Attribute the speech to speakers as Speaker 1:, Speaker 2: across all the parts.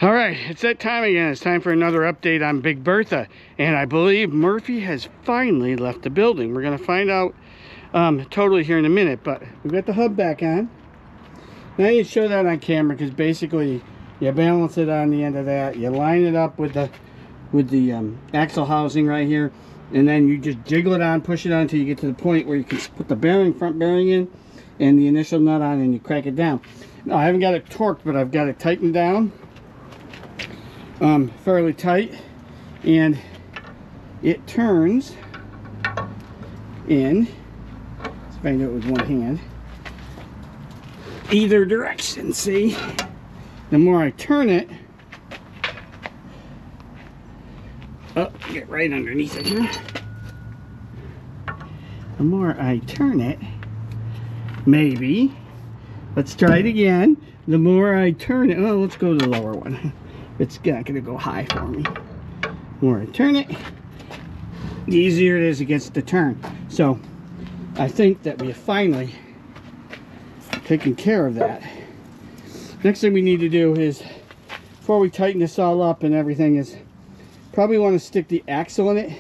Speaker 1: All right, it's that time again. It's time for another update on Big Bertha. And I believe Murphy has finally left the building. We're going to find out totally here in a minute. But we've got the hub back on. Now you show that on camera because basically you balance it on the end of that. You line it up with the axle housing right here. And then you just jiggle it on, push it on until you get to the point where you can put the front bearing in and the initial nut on, and you crack it down. Now I haven't got it torqued, but I've got it tightened down. Fairly tight, and it turns in, let's find out with one hand, either direction. See, the more I turn it, get right underneath it here, the more I turn it, maybe, let's try it again, the more I turn it, oh, let's go to the lower one. It's not going to go high for me. The more I turn it, the easier it is against the turn. So I think that we have finally taken care of that. Next thing we need to do is, before we tighten this all up and everything, is probably want to stick the axle in it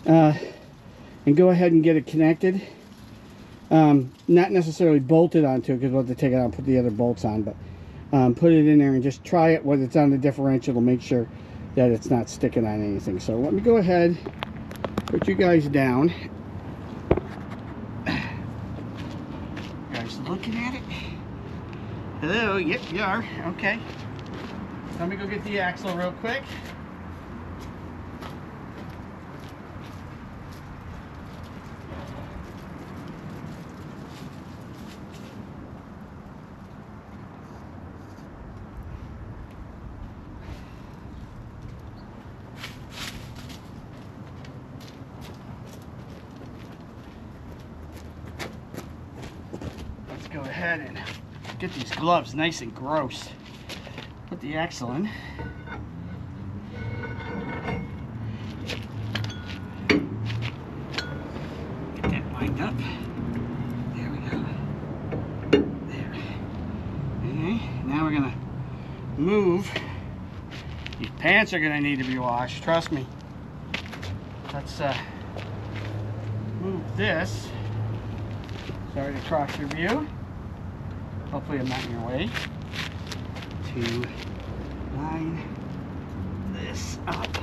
Speaker 1: and go ahead and get it connected. Not necessarily bolted onto it because we'll have to take it out and put the other bolts on, but put it in there and just try it when it's on the differential to make sure that it's not sticking on anything. So let me go ahead, put you guys down. You guys looking at it? Hello, yep, you are. Okay. Let me go get the axle real quick. Go ahead and get these gloves nice and gross. Put the axle in. Get that lined up. There we go. There. Okay, now we're gonna move. These pants are gonna need to be washed, trust me. Let's move this. Sorry to cross your view. Hopefully I'm not in your way. To line this up.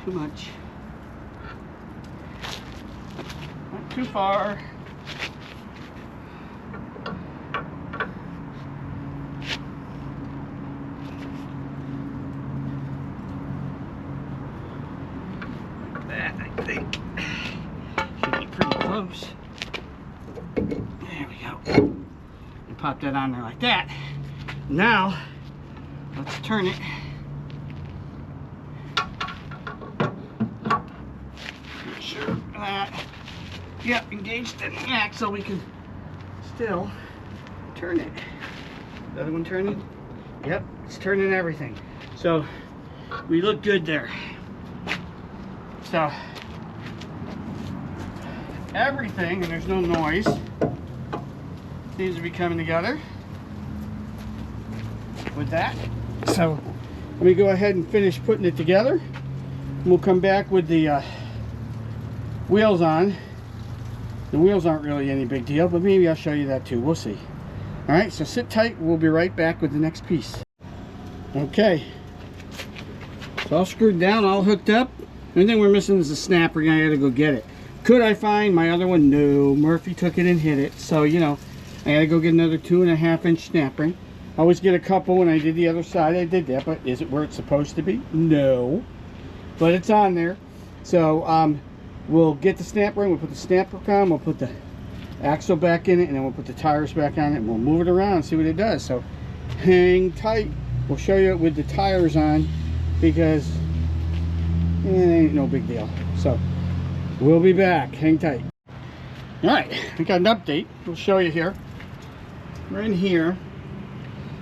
Speaker 1: Too much. Not too far. Like that, I think. Should be pretty close. There we go. And pop that on there like that. Now, let's turn it. Make sure that, yep, engaged in the axle, we can still turn it. The other one turning? Yep, it's turning everything. So, we look good there. So, everything, and there's no noise, seems to be coming together with that. So let me go ahead and finish putting it together. We'll come back with the wheels on. The wheels aren't really any big deal, but maybe I'll show you that too. We'll see. All right, so sit tight. We'll be right back with the next piece. Okay, it's all screwed down, all hooked up. The only thing we're missing is the snapper. I gotta go get it. Could I find my other one? No. Murphy took it and hit it. So, you know, I had to go get another 2.5-inch snap ring. I always get a couple when I did the other side. I did that, but is it where it's supposed to be? No. But it's on there. So, we'll get the snap ring. We'll put the snap ring on. We'll put the axle back in it. And then we'll put the tires back on it. And we'll move it around and see what it does. So, hang tight. We'll show you it with the tires on. Because it ain't no big deal. So, we'll be back. Hang tight. Alright, I got an update. We'll show you here. We're in here.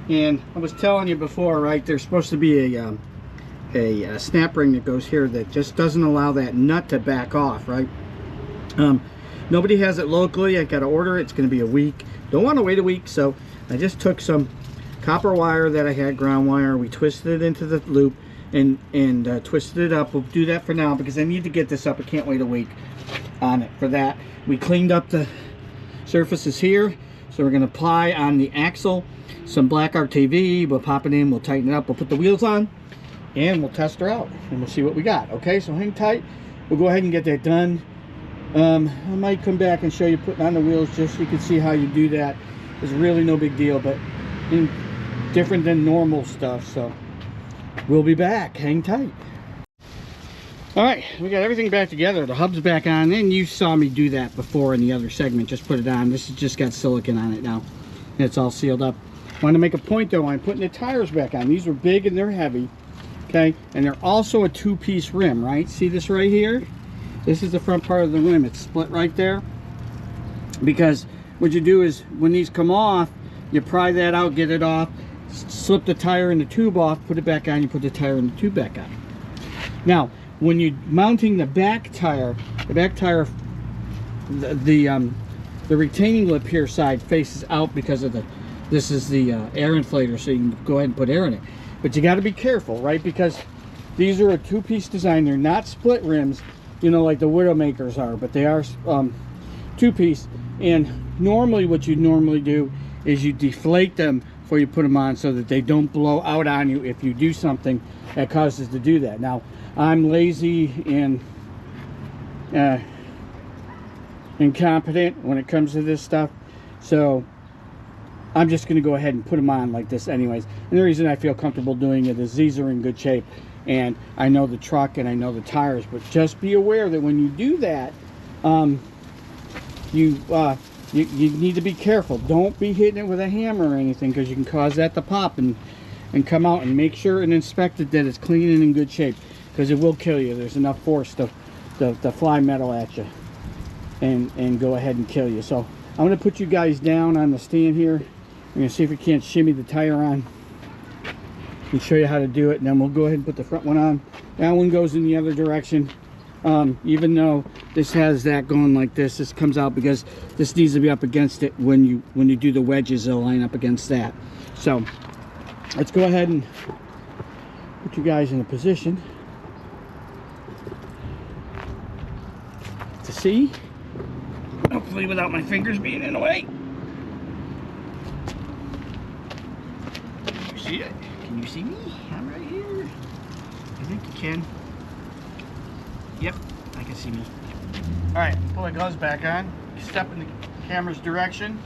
Speaker 1: And I was telling you before, right, there's supposed to be a snap ring that goes here that just doesn't allow that nut to back off, right? Nobody has it locally. I got to order it. It's going to be a week. Don't want to wait a week, so I just took some copper wire that I had, ground wire. We twisted it into the loop and twisted it up. We'll do that for now because I need to get this up. I can't wait a week on it for that. We cleaned up the surfaces here, so we're going to apply on the axle some black RTV. We'll pop it in, we'll tighten it up, we'll put the wheels on, and we'll test her out, and we'll see what we got. Okay, so hang tight. We'll go ahead and get that done. I might come back and show you putting on the wheels just so you can see how you do that. It's really no big deal, but different than normal stuff. So we'll be back. Hang tight. All right, we got everything back together. The hub's back on, and you saw me do that before in the other segment. Just put it on. This has just got silicone on it now. It's all sealed up. I want to make a point though. I'm putting the tires back on. These are big and they're heavy. Okay, and they're also a two-piece rim, right? See this right here? This is the front part of the rim. It's split right there. Because what you do is when these come off, you pry that out, get it off, slip the tire and the tube off, put it back on, you put the tire and the tube back on. Now, when you're mounting the back tire, the retaining lip here side faces out because of this is the air inflator, so you can go ahead and put air in it. But you got to be careful, right? Because these are a two-piece design. They're not split rims, you know, like the Widowmakers are, but they are two-piece. And normally what you normally do is you deflate them before you put them on so that they don't blow out on you if you do something that causes to do that. Now, I'm lazy and incompetent when it comes to this stuff, so I'm just going to go ahead and put them on like this anyways. And the reason I feel comfortable doing it is these are in good shape, and I know the truck and I know the tires. But just be aware that when you do that, you need to be careful. Don't be hitting it with a hammer or anything, because you can cause that to pop and come out. And make sure and inspect it that it's clean and in good shape, because it will kill you. There's enough force to fly metal at you and go ahead and kill you. So I'm going to put you guys down on the stand here. I'm going to see if we can't shimmy the tire on and show you how to do it, and then we'll go ahead and put the front one on. That one goes in the other direction. Even though this has that going like this, this comes out because this needs to be up against it. When you do the wedges, they'll line up against that. So let's go ahead and put you guys in a position to see, hopefully without my fingers being in the way. Can you see it? Can you see me? I'm right here. I think you can. Yep, I can see me. Alright, pull the gloves back on. Step in the camera's direction.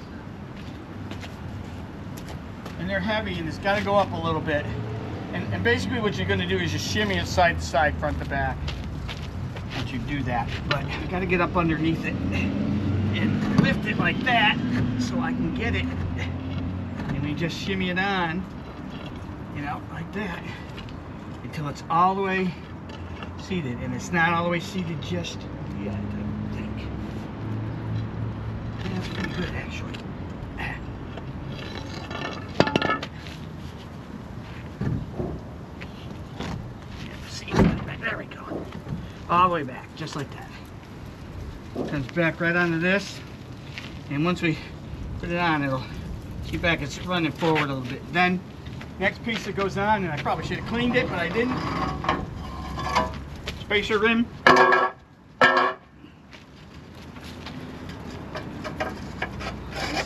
Speaker 1: And they're heavy, and it's got to go up a little bit. And basically what you're going to do is just shimmy it side to side, front to back. Once you do that. But you got to get up underneath it and lift it like that so I can get it. And we just shimmy it on, you know, like that, until it's all the way seated. And it's not all the way seated just yet, I think. That's pretty good, actually. There we go. All the way back, just like that. Comes back right onto this, and once we put it on, it'll keep back. It's running forward a little bit. Then next piece that goes on, and I probably should have cleaned it, but I didn't. Spacer rim. Goes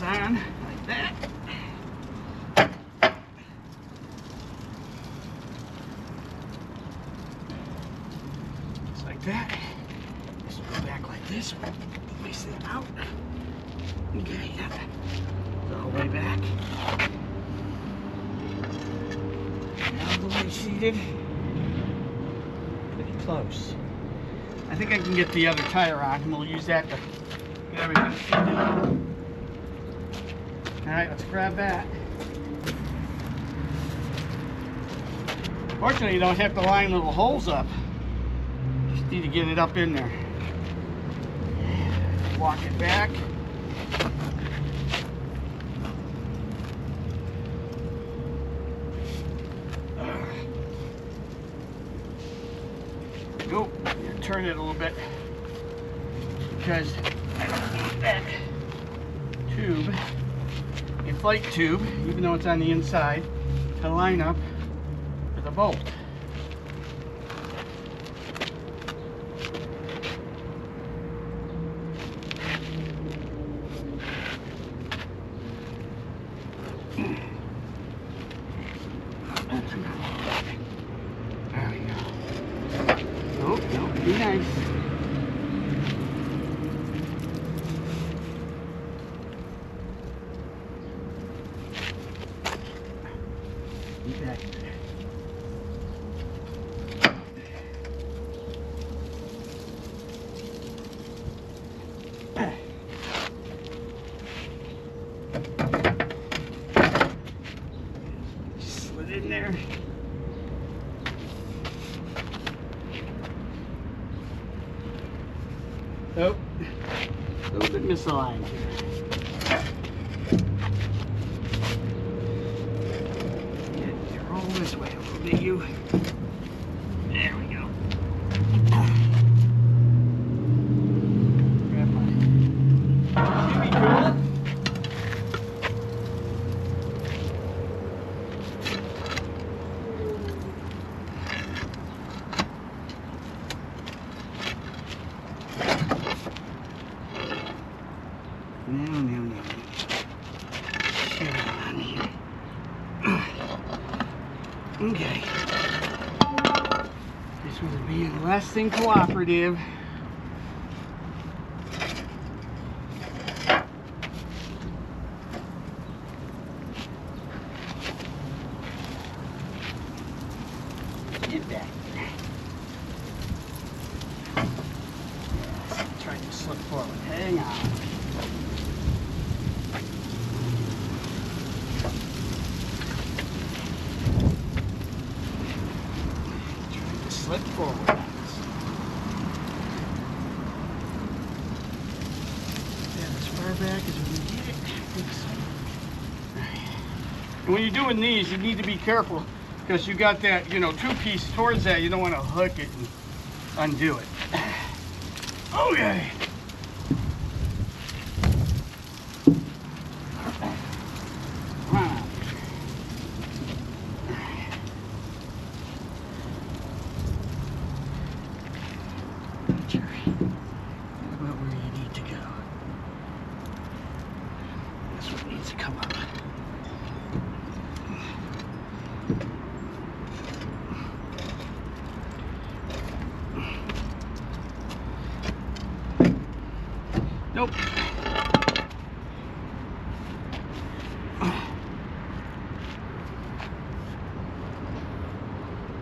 Speaker 1: on like that. Just like that. This will go back like this. Place it out. Okay, all the way back. Now the way seated. Pretty close. I think I can get the other tire on, and we'll use that to get everything seated. Alright, let's grab that. Fortunately, you don't have to line little holes up. Just need to get it up in there. Walk it back. Go. Turn it a little bit, because I don't need that tube in flight tube, even though it's on the inside, to line up with a bolt. There we go. Nope, nope, be nice. Be back there. Slid in there. Oh, a little bit misaligned here. Yeah, roll this way a little bit, you. There we go. Grab my shimmy tool. No. Get it on here. Okay. This was being less than cooperative. Get back there. Yes, try to slip forward. Hang on. Slip forward. Yeah, as far back as we can get it. I think so. Right. And when you're doing these, you need to be careful because you got that, you know, two-piece towards that. You don't want to hook it and undo it. Okay. About where you need to go. That's what needs to come up. Nope.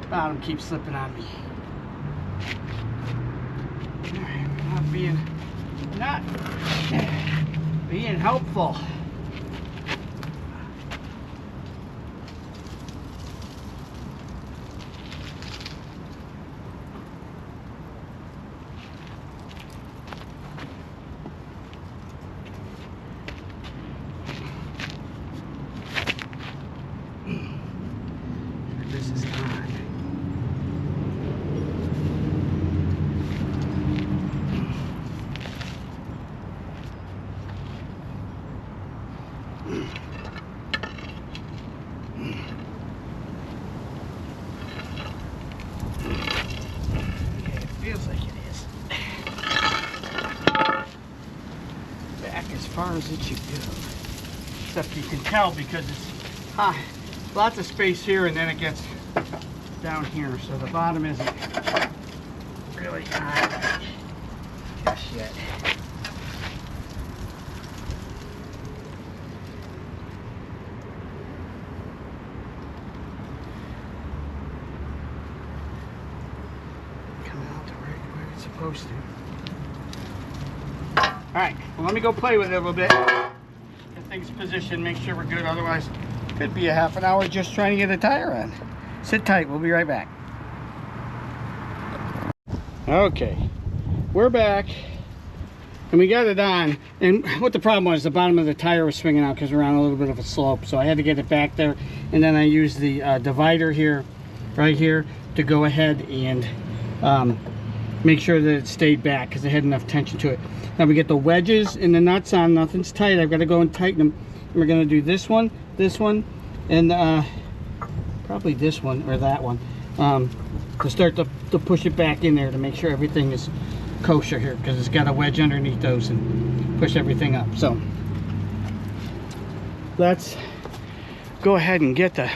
Speaker 1: Bottom keeps slipping on me. Not being helpful. This is on. Feels like it is. Back as far as it should go. Except you can tell because it's high. Lots of space here and then it gets down here. So the bottom isn't really high just yet. Supposed to. Alright, well let me go play with it a little bit. Get things positioned, make sure we're good, otherwise it could be a half an hour just trying to get a tire on. Sit tight, we'll be right back. Okay, we're back and we got it on, and what the problem was, the bottom of the tire was swinging out because we're on a little bit of a slope, so I had to get it back there, and then I used the divider here, right here, to go ahead and make sure that it stayed back because it had enough tension to it. Now we get the wedges and the nuts on, nothing's tight. I've got to go and tighten them. We're gonna do this one, and probably this one or that one, to start to push it back in there to make sure everything is kosher here, because it's got a wedge underneath those and push everything up. So let's go ahead and get the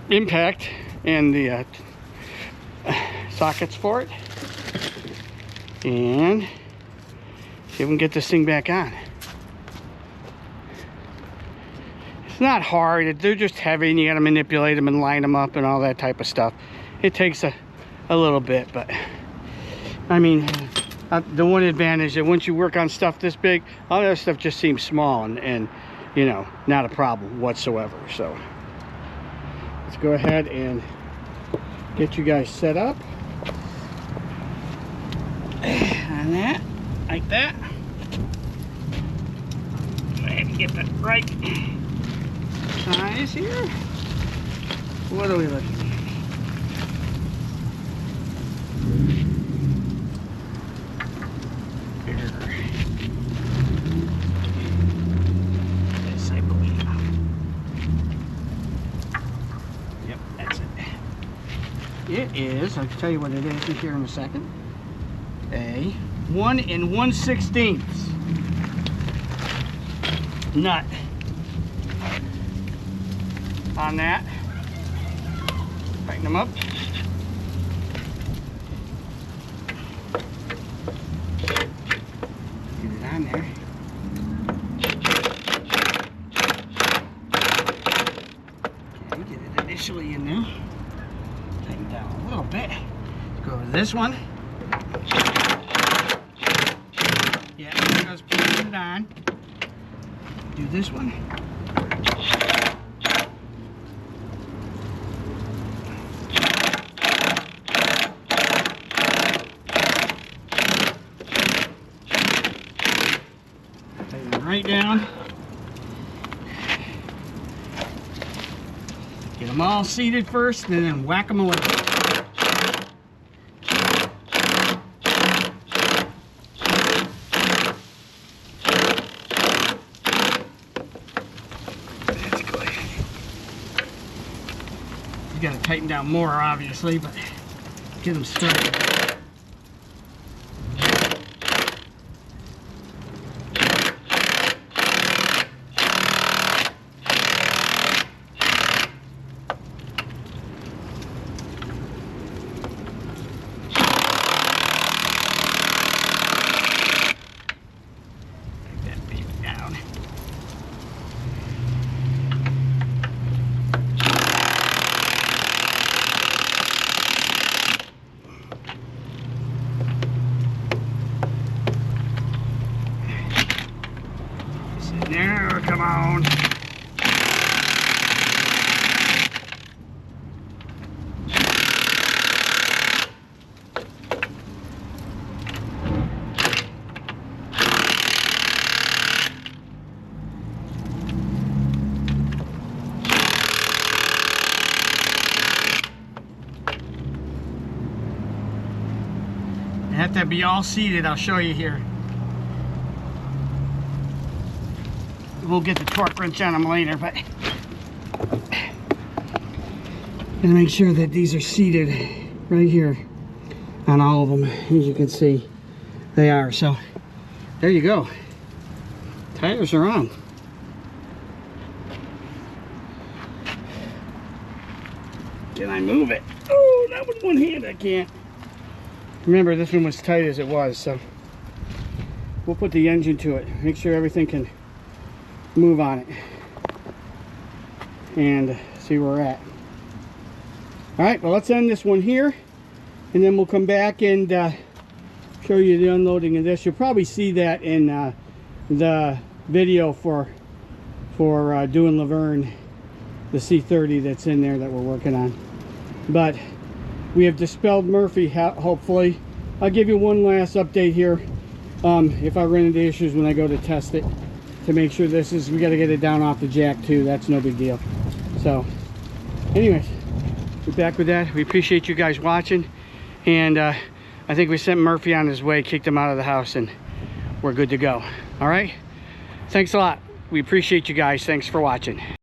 Speaker 1: impact and the sockets for it, and see if we can get this thing back on. It's not hard. They're just heavy, and you got to manipulate them and line them up and all that type of stuff. It takes a little bit, but I mean, the one advantage that once you work on stuff this big, all that stuff just seems small and you know, not a problem whatsoever. So let's go ahead and get you guys set up on that, like that. Go ahead and get the right size here. What are we looking at? This, I believe. Yep, that's it. It is, I'll tell you what it is here in a second. A 1 1/16 nut on that. Tighten them up. Get it on there. Okay, get it initially in there. Tighten down a little bit. Let's go over this one. Yeah, just put it on. Do this one. Tighten it right down. Get them all seated first, and then whack them away. Got to tighten down more, obviously, but get them started. Take that baby down. Now, come on. You have to be all seated. I'll show you here. We'll get the torque wrench on them later, but gonna make sure that these are seated right here on all of them. As you can see, they are. So there you go. Tires are on. Can I move it? Oh, not with one hand, I can't. Remember, this one was tight as it was, so we'll put the engine to it. Make sure everything can move on it and see where we're at. All right, well, let's end this one here, and then we'll come back and show you the unloading of this. You'll probably see that in the video for doing Laverne, the C30 that's in there that we're working on. But we have dispelled Murphy, hopefully. I'll give you one last update here if I run into issues when I go to test it, to make sure this is, we got to get it down off the jack too. That's no big deal. So anyways, we're back with that. We appreciate you guys watching, and I think we sent Murphy on his way, kicked him out of the house, and we're good to go. All right, thanks a lot. We appreciate you guys. Thanks for watching.